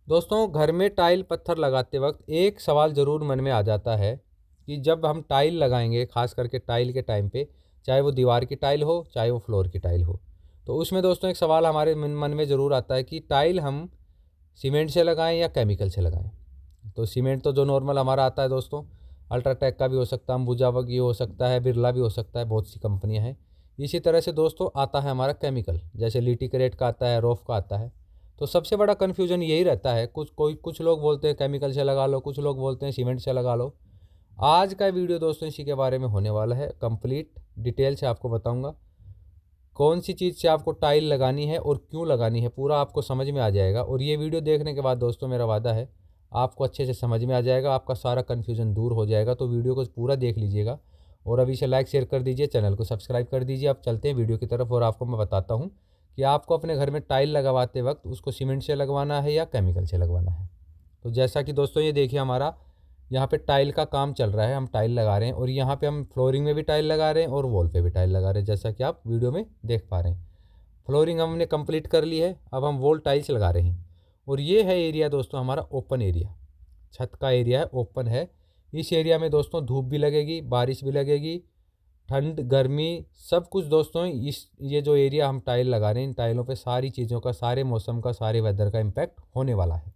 दोस्तों, घर में टाइल पत्थर लगाते वक्त एक सवाल ज़रूर मन में आ जाता है कि जब हम टाइल लगाएंगे, ख़ास करके टाइल के टाइम पे, चाहे वो दीवार की टाइल हो चाहे वो फ्लोर की टाइल हो, तो उसमें दोस्तों एक सवाल हमारे मन में ज़रूर आता है कि टाइल हम सीमेंट से लगाएं या केमिकल से लगाएं। तो सीमेंट तो जो नॉर्मल हमारा आता है दोस्तों, अल्ट्राटेक का भी हो सकता है, अंबुजा भी हो सकता है, बिरला भी हो सकता है, बहुत सी कंपनियां हैं। इसी तरह से दोस्तों आता है हमारा केमिकल, जैसे लिटिक्रेट का आता है, रोफ का आता है। तो सबसे बड़ा कन्फ्यूजन यही रहता है, कुछ लोग बोलते हैं केमिकल से लगा लो, कुछ लोग बोलते हैं सीमेंट से लगा लो। आज का वीडियो दोस्तों इसी के बारे में होने वाला है। कंप्लीट डिटेल से आपको बताऊंगा कौन सी चीज़ से आपको टाइल लगानी है और क्यों लगानी है, पूरा आपको समझ में आ जाएगा। और ये वीडियो देखने के बाद दोस्तों मेरा वादा है आपको अच्छे से समझ में आ जाएगा, आपका सारा कन्फ्यूज़न दूर हो जाएगा। तो वीडियो को पूरा देख लीजिएगा और अभी से लाइक शेयर कर दीजिए, चैनल को सब्सक्राइब कर दीजिए। अब चलते हैं वीडियो की तरफ और आपको मैं बताता हूँ कि आपको अपने घर में टाइल लगवाते वक्त उसको सीमेंट से लगवाना है या केमिकल से लगवाना है। तो जैसा कि दोस्तों ये देखिए, हमारा यहाँ पे टाइल का काम चल रहा है, हम टाइल लगा रहे हैं और यहाँ पे हम फ्लोरिंग में भी टाइल लगा रहे हैं और वॉल पे भी टाइल लगा रहे हैं, जैसा कि आप वीडियो में देख पा रहे हैं। फ्लोरिंग हमने कंप्लीट कर ली है, अब हम वॉल टाइल्स लगा रहे हैं। और ये है एरिया दोस्तों हमारा ओपन एरिया, छत का एरिया है, ओपन है। इस एरिया में दोस्तों धूप भी लगेगी, बारिश भी लगेगी, ठंड गर्मी सब कुछ दोस्तों इस ये जो एरिया हम टाइल लगा रहे हैं, इन टाइलों पे सारी चीज़ों का, सारे मौसम का, सारे वेदर का इम्पैक्ट होने वाला है।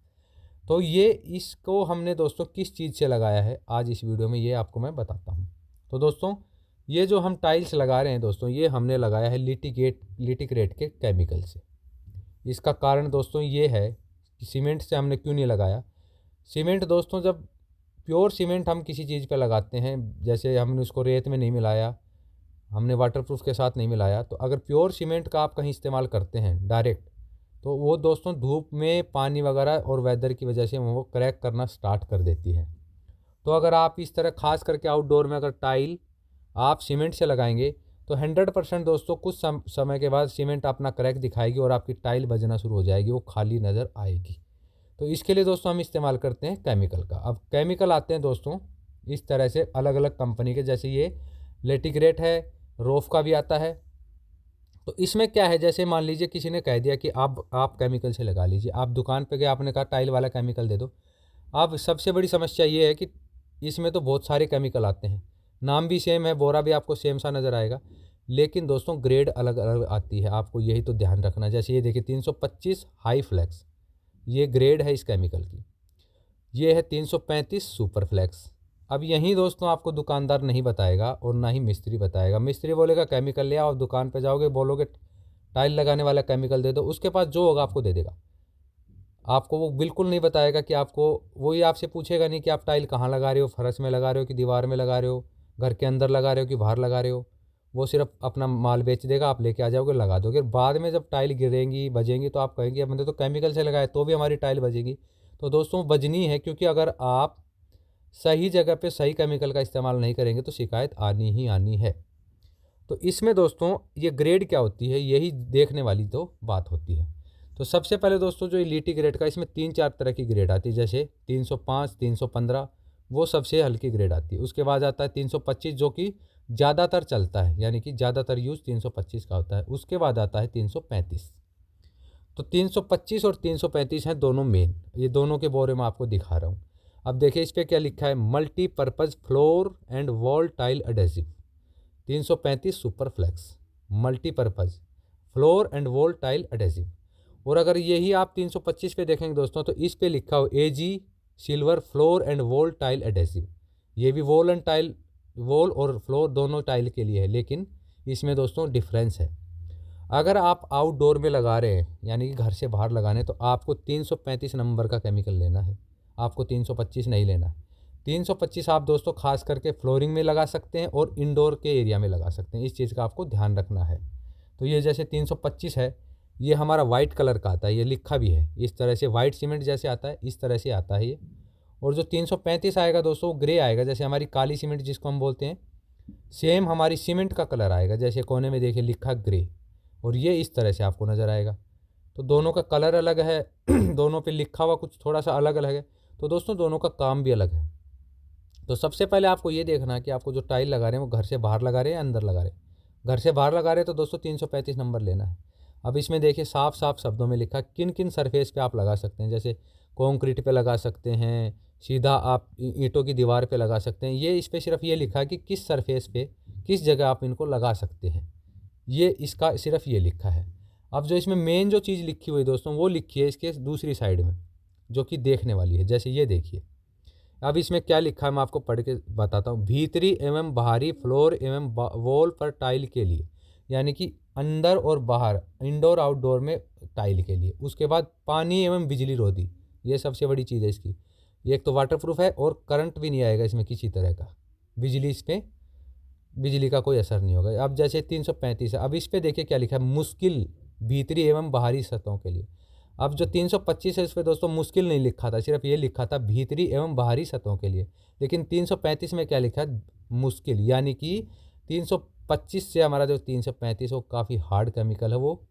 तो ये इसको हमने दोस्तों किस चीज़ से लगाया है आज इस वीडियो में, ये आपको मैं बताता हूँ। तो दोस्तों ये जो हम टाइल्स लगा रहे हैं दोस्तों, ये हमने लगाया है लिटिक्रेट के केमिकल से। इसका कारण दोस्तों ये है कि सीमेंट से हमने क्यों नहीं लगाया। सीमेंट दोस्तों, जब प्योर सीमेंट हम किसी चीज़ पे लगाते हैं, जैसे हमने उसको रेत में नहीं मिलाया, हमने वाटरप्रूफ के साथ नहीं मिलाया, तो अगर प्योर सीमेंट का आप कहीं इस्तेमाल करते हैं डायरेक्ट, तो वो दोस्तों धूप में पानी वगैरह और वेदर की वजह से वो क्रैक करना स्टार्ट कर देती है। तो अगर आप इस तरह खास करके आउटडोर में अगर टाइल आप सीमेंट से लगाएंगे तो 100% दोस्तों कुछ समय के बाद सीमेंट अपना क्रैक दिखाएगी और आपकी टाइल बजना शुरू हो जाएगी, वो खाली नज़र आएगी। तो इसके लिए दोस्तों हम इस्तेमाल करते हैं केमिकल का। अब केमिकल आते हैं दोस्तों इस तरह से अलग अलग कंपनी के, जैसे ये लेटिग्रेट है, रोफ का भी आता है। तो इसमें क्या है, जैसे मान लीजिए किसी ने कह दिया कि आप केमिकल से लगा लीजिए, आप दुकान पे गए, आपने कहा टाइल वाला केमिकल दे दो। अब सबसे बड़ी समस्या ये है कि इसमें तो बहुत सारे केमिकल आते हैं, नाम भी सेम है, बोरा भी आपको सेम सा नज़र आएगा, लेकिन दोस्तों ग्रेड अलग अलग आती है, आपको यही तो ध्यान रखना है। जैसे ये देखिए 325 हाई फ्लैक्स, ये ग्रेड है इस केमिकल की। ये है 335 सुपर फ्लैक्स। अब यहीं दोस्तों आपको दुकानदार नहीं बताएगा और ना ही मिस्त्री बताएगा। मिस्त्री बोलेगा केमिकल ले आओ, दुकान पे जाओगे बोलोगे टाइल लगाने वाला केमिकल दे दो, उसके पास जो होगा आपको दे देगा। आपको वो बिल्कुल नहीं बताएगा कि आपको, वो ही आपसे पूछेगा नहीं कि आप टाइल कहाँ लगा रहे हो, फर्श में लगा रहे हो कि दीवार में लगा रहे हो, घर के अंदर लगा रहे हो कि बाहर लगा रहे हो। वो सिर्फ अपना माल बेच देगा, आप लेके आ जाओगे, लगा दोगे। बाद में जब टाइल गिरेंगी बजेंगी तो आप कहेंगे हमने तो केमिकल से लगाया तो भी हमारी टाइल बजेगी। तो दोस्तों बजनी है, क्योंकि अगर आप सही जगह पे सही केमिकल का इस्तेमाल नहीं करेंगे तो शिकायत आनी ही आनी है। तो इसमें दोस्तों ये ग्रेड क्या होती है, यही देखने वाली तो बात होती है। तो सबसे पहले दोस्तों जो लिटी ग्रेड का, इसमें 3-4 तरह की ग्रेड आती है, जैसे 305, 315, वो सबसे हल्की ग्रेड आती है। उसके बाद आता है 325 जो कि ज़्यादातर चलता है, यानी कि ज़्यादातर यूज़ 325 का होता है। उसके बाद आता है 335। तो 325 और 335 हैं दोनों मेन, ये दोनों के बारे में आपको दिखा रहा हूँ। अब देखिए इस पर क्या लिखा है, multipurpose floor and wall tile adhesive 335 super flex, multipurpose floor and wall tile adhesive. और अगर यही आप 325 पे देखेंगे दोस्तों, तो इस पे लिखा हो A G silver floor and wall tile adhesive. ये भी वॉल एंड टाइल, वॉल और फ्लोर दोनों टाइल के लिए है, लेकिन इसमें दोस्तों डिफरेंस है। अगर आप आउटडोर में लगा रहे हैं, यानी कि घर से बाहर लगाने, तो आपको 335 नंबर का केमिकल लेना है, आपको 325 नहीं लेना है। 325 आप दोस्तों खास करके फ्लोरिंग में लगा सकते हैं और इंडोर के एरिया में लगा सकते हैं, इस चीज़ का आपको ध्यान रखना है। तो ये जैसे 325 है, ये हमारा वाइट कलर का आता है, ये लिखा भी है इस तरह से, वाइट सीमेंट जैसे आता है इस तरह से आता है ये। और जो 335 आएगा दोस्तों वो ग्रे आएगा, जैसे हमारी काली सीमेंट जिसको हम बोलते हैं, सेम हमारी सीमेंट का कलर आएगा, जैसे कोने में देखिए लिखा ग्रे, और ये इस तरह से आपको नज़र आएगा। तो दोनों का कलर अलग है दोनों पे लिखा हुआ कुछ थोड़ा सा अलग अलग है, तो दोस्तों दोनों का काम भी अलग है। तो सबसे पहले आपको ये देखना है कि आपको जो टाइल लगा रहे हैं वो घर से बाहर लगा रहे हैं या अंदर लगा रहे हैं। घर से बाहर लगा रहे हैं तो दोस्तों 335 नंबर लेना है। अब इसमें देखिए साफ साफ शब्दों में लिखा किन किन सरफेस पे आप लगा सकते हैं, जैसे कंक्रीट पे लगा सकते हैं, सीधा आप ईंटों की दीवार पे लगा सकते हैं। ये इस पे सिर्फ ये लिखा है कि किस सरफेस पे किस जगह आप इनको लगा सकते हैं, ये इसका सिर्फ ये लिखा है। अब जो इसमें मेन जो चीज़ लिखी हुई है दोस्तों, वो लिखी है इसके दूसरी साइड में, जो कि देखने वाली है। जैसे ये देखिए, अब इसमें क्या लिखा है मैं आपको पढ़ के बताता हूँ। भीतरी एवं बाहरी फ्लोर एवं वॉल पर टाइल के लिए, यानी कि अंदर और बाहर, इंडोर आउटडोर में टाइल के लिए। उसके बाद पानी एवं बिजली रोधी, ये सबसे बड़ी चीज़ है इसकी। ये एक तो वाटरप्रूफ है और करंट भी नहीं आएगा इसमें किसी तरह का, बिजली इस पर बिजली का कोई असर नहीं होगा। अब जैसे 335 है, अब इस पर देखिए क्या लिखा है, मुश्किल भीतरी एवं बाहरी सतहों के लिए। अब जो 325 है इस पर दोस्तों मुश्किल नहीं लिखा था, सिर्फ ये लिखा था भीतरी एवं बाहरी सतहों के लिए। लेकिन 335 में क्या लिखा है, मुश्किल, यानी कि 325 से हमारा जो 335 वो काफ़ी हार्ड केमिकल है, वो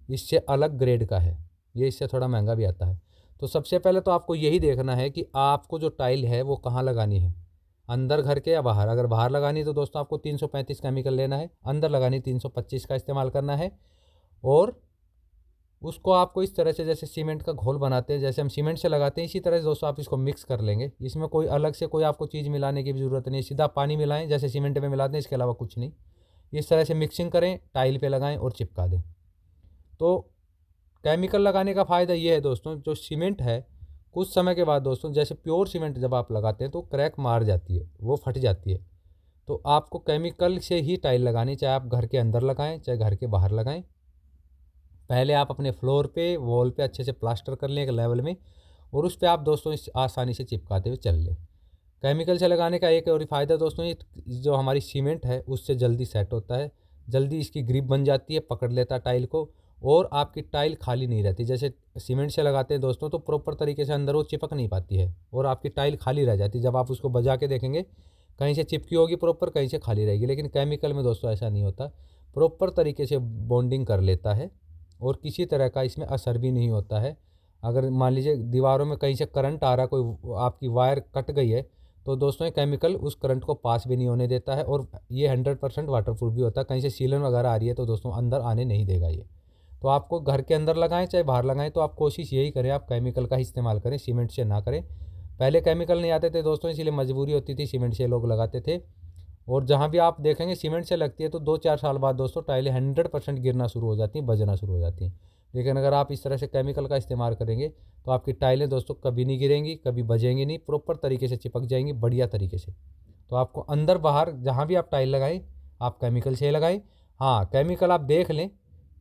इससे अलग ग्रेड का है, ये इससे थोड़ा महंगा भी आता है। तो सबसे पहले तो आपको यही देखना है कि आपको जो टाइल है वो कहाँ लगानी है, अंदर घर के या बाहर। अगर बाहर लगानी है तो दोस्तों आपको 335 केमिकल लेना है, अंदर लगानी 325 का इस्तेमाल करना है। और उसको आपको इस तरह से, जैसे सीमेंट का घोल बनाते हैं, जैसे हम सीमेंट से लगाते हैं, इसी तरह से दोस्तों आप इसको मिक्स कर लेंगे। इसमें कोई अलग से कोई आपको चीज़ मिलाने की भी ज़रूरत नहीं, सीधा पानी मिलाएं जैसे सीमेंट में मिलाते हैं, इसके अलावा कुछ नहीं। इस तरह से मिक्सिंग करें, टाइल पे लगाएं और चिपका दें। तो केमिकल लगाने का फ़ायदा ये है दोस्तों, जो सीमेंट है कुछ समय के बाद दोस्तों, जैसे प्योर सीमेंट जब आप लगाते हैं तो क्रैक मार जाती है, वो फट जाती है। तो आपको केमिकल से ही टाइल लगानी, चाहे आप घर के अंदर लगाएं चाहे घर के बाहर लगाएं। पहले आप अपने फ्लोर पे, वॉल पे अच्छे से प्लास्टर कर लें एक लेवल में, और उस पर आप दोस्तों इस आसानी से चिपकाते हुए चल लें। केमिकल से लगाने का एक और फ़ायदा दोस्तों, ये जो हमारी सीमेंट है उससे जल्दी सेट होता है, जल्दी इसकी ग्रिप बन जाती है, पकड़ लेता है टाइल को, और आपकी टाइल खाली नहीं रहती। जैसे सीमेंट से लगाते हैं दोस्तों तो प्रॉपर तरीके से अंदर वो चिपक नहीं पाती है और आपकी टाइल खाली रह जाती है। जब आप उसको बजा के देखेंगे, कहीं से चिपकी होगी प्रॉपर, कहीं से खाली रहेगी। लेकिन केमिकल में दोस्तों ऐसा नहीं होता, प्रॉपर तरीके से बॉन्डिंग कर लेता है और किसी तरह का इसमें असर भी नहीं होता है। अगर मान लीजिए दीवारों में कहीं से करंट आ रहा, कोई आपकी वायर कट गई है, तो दोस्तों ये केमिकल उस करंट को पास भी नहीं होने देता है, और ये 100% वाटरप्रूफ भी होता है। कहीं से सीलन वगैरह आ रही है तो दोस्तों अंदर आने नहीं देगा ये। तो आपको घर के अंदर लगाएं चाहे बाहर लगाएं, तो आप कोशिश यही करें, आप केमिकल का ही इस्तेमाल करें, सीमेंट से ना करें। पहले केमिकल नहीं आते थे दोस्तों, इसीलिए मजबूरी होती थी, सीमेंट से लोग लगाते थे। और जहाँ भी आप देखेंगे सीमेंट से लगती है तो 2-4 साल बाद दोस्तों टाइलें 100% गिरना शुरू हो जाती हैं, बजना शुरू हो जाती हैं। लेकिन अगर आप इस तरह से केमिकल का इस्तेमाल करेंगे तो आपकी टाइलें दोस्तों कभी नहीं गिरेंगी, कभी बजेंगी नहीं, प्रॉपर तरीके से चिपक जाएंगी बढ़िया तरीके से। तो आपको अंदर बाहर जहाँ भी आप टाइल लगाएं, आप केमिकल से लगाएं। हाँ, केमिकल आप देख लें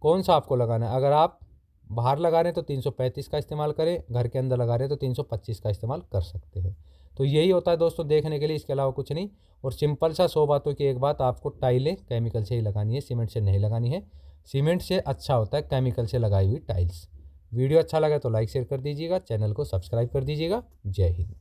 कौन सा आपको लगाना है। अगर आप बाहर लगा रहे हैं तो 335 का इस्तेमाल करें, घर के अंदर लगा रहे हैं तो 325 का इस्तेमाल कर सकते हैं। तो यही होता है दोस्तों देखने के लिए, इसके अलावा कुछ नहीं। और सिंपल सा 100 बातों की एक बात, आपको टाइलें केमिकल से ही लगानी है, सीमेंट से नहीं लगानी है। सीमेंट से अच्छा होता है केमिकल से लगाई हुई टाइल्स। वीडियो अच्छा लगा तो लाइक शेयर कर दीजिएगा, चैनल को सब्सक्राइब कर दीजिएगा। जय हिंद।